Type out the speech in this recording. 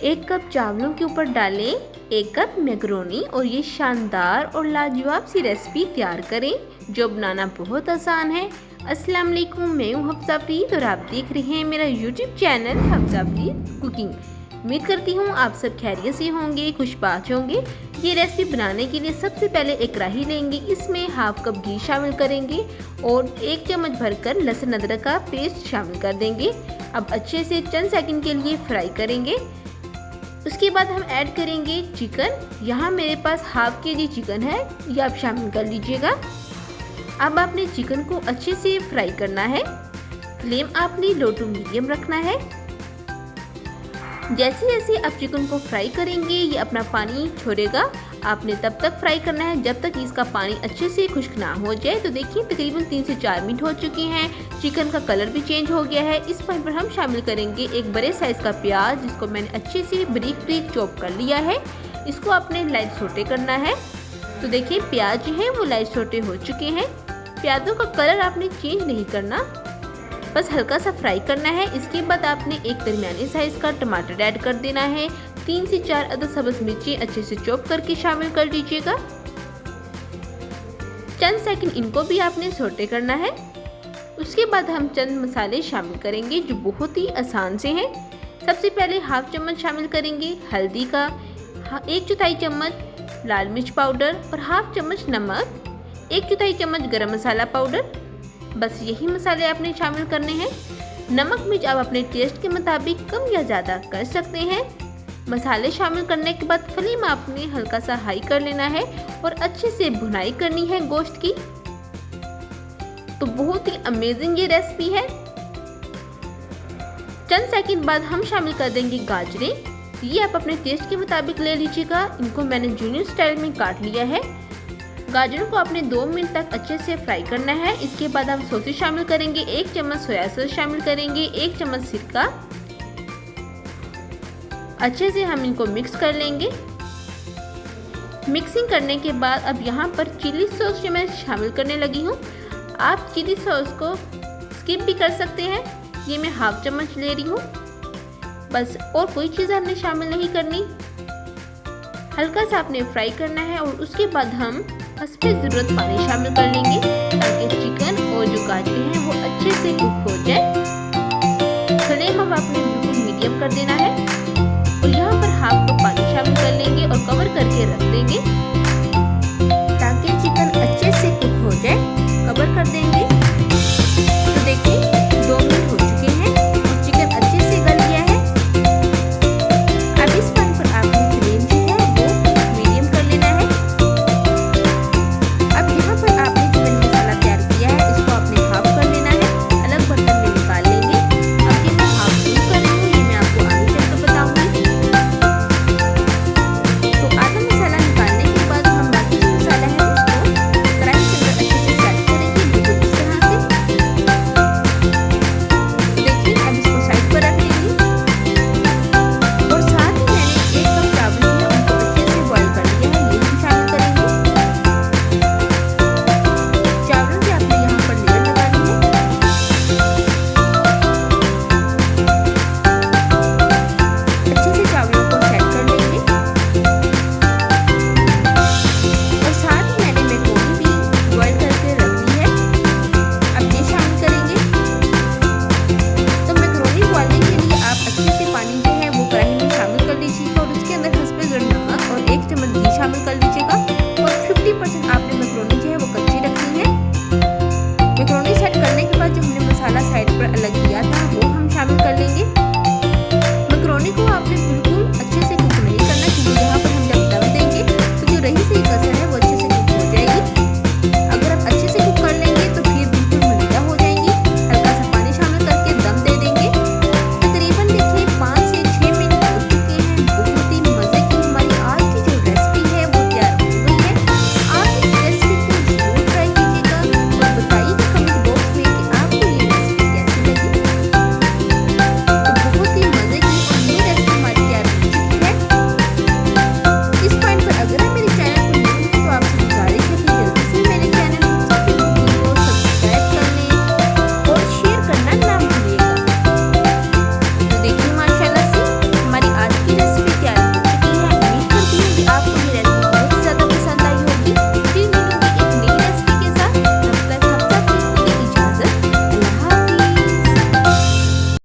1 cup चावलों के ऊपर डालें 1 कप मैक्रोनी और ये शानदार और लाजवाब सी रेसिपी तैयार करें जो बनाना बहुत आसान है। अस्सलाम वालेकुम, मैं हूँ हफ्सा फरीद और आप देख रहे हैं मेरा YouTube channel Hafsa Farid cooking. उम्मीद करती हूँ आप सब खैरियत से होंगे, खुशबाश होंगे। ये रेसिपी बनाने के लिए सबसे पहले एक कढ़ाई लेंगे, इसमें हाफ कप घी शामिल करेंगे और 1 चम्मच भरकर लहसुन अदरक का पेस्ट शामिल कर देंगे। अब अच्छे से चंद सेकंड के लिए फ्राई करेंगे। उसके बाद हम ऐड करेंगे चिकन। यहाँ मेरे पास हाफ केजी चिकन है, ये आप शामिल कर लीजिएगा। अब आपने चिकन को अच्छे से फ्राई करना है। फ्लेम आपने लो टू मीडियम रखना है। जैसे जैसे आप चिकन को फ्राई करेंगे ये अपना पानी छोड़ेगा। आपने तब तक फ्राई करना है जब तक इसका पानी अच्छे से खुश्क ना हो जाए। तो देखिए तकरीबन 3 से 4 मिनट हो चुके हैं, चिकन का कलर भी चेंज हो गया है। इस पॉइंट पर हम शामिल करेंगे एक बड़े साइज़ का प्याज, जिसको मैंने अच्छे से बारीक बारीक चॉप कर लिया है। इसको आपने लाइट सोटे करना है। तो देखिए प्याज जो है वो लाइट सोटे हो चुके हैं। प्याजों का कलर आपने चेंज नहीं करना, बस हल्का सा फ्राई करना है। इसके बाद आपने एक दरमियानी साइज़ का टमाटर ऐड कर देना है। 3 से 4 अदद सब्ज़ मिर्ची अच्छे से चॉप करके शामिल कर लीजिएगा। चंद सेकंड इनको भी आपने सोटे करना है। उसके बाद हम चंद मसाले शामिल करेंगे जो बहुत ही आसान से हैं। सबसे पहले हाफ चम्मच शामिल करेंगे हल्दी का, 1/4 चम्मच लाल मिर्च पाउडर और हाफ चम्मच नमक, 1/4 चम्मच गरम मसाला पाउडर। बस यही मसाले आपने शामिल करने हैं। नमक मिर्च आप अपने टेस्ट के मुताबिक कम या ज़्यादा कर सकते हैं। मसाले शामिल करने के बाद फ्लेम आपने हल्का सा हाई कर लेना है और अच्छे से भुनाई करनी है गोश्त की। तो बहुत ही अमेजिंग ये रेसिपी है। चंद सेकंड बाद हम शामिल कर देंगे गाजरें। ये आप अपने टेस्ट के मुताबिक ले लीजिएगा। इनको मैंने जूनियर स्टाइल में काट लिया है। गाजरों को आपने 2 मिनट तक अच्छे से फ्राई करना है। इसके बाद हम सॉसेस शामिल करेंगे। 1 चम्मच सोया सॉस शामिल करेंगे, 1 चम्मच सिरका। अच्छे से हम इनको मिक्स कर लेंगे। मिक्सिंग करने के बाद अब यहाँ पर चिली सॉस जो मैं शामिल करने लगी हूँ। आप चिली सॉस को स्किप भी कर सकते हैं। ये मैं हाफ चम्मच ले रही हूँ, बस और कोई चीज़ हमने शामिल नहीं करनी। हल्का सा आपने फ्राई करना है और उसके बाद हम हस्बे ज़रूरत पानी शामिल कर लेंगे ताकि चिकन और जो गाजर हैं वो अच्छे से कुक हो जाए। फ्लेम अब आपने बिल्कुल मीडियम कर देना है और यहाँ पर हाफ कप पानी शामिल कर लेंगे और कवर करके रख देंगे ताकि चिकन अच्छे से कुक हो जाए। कवर कर देंगे।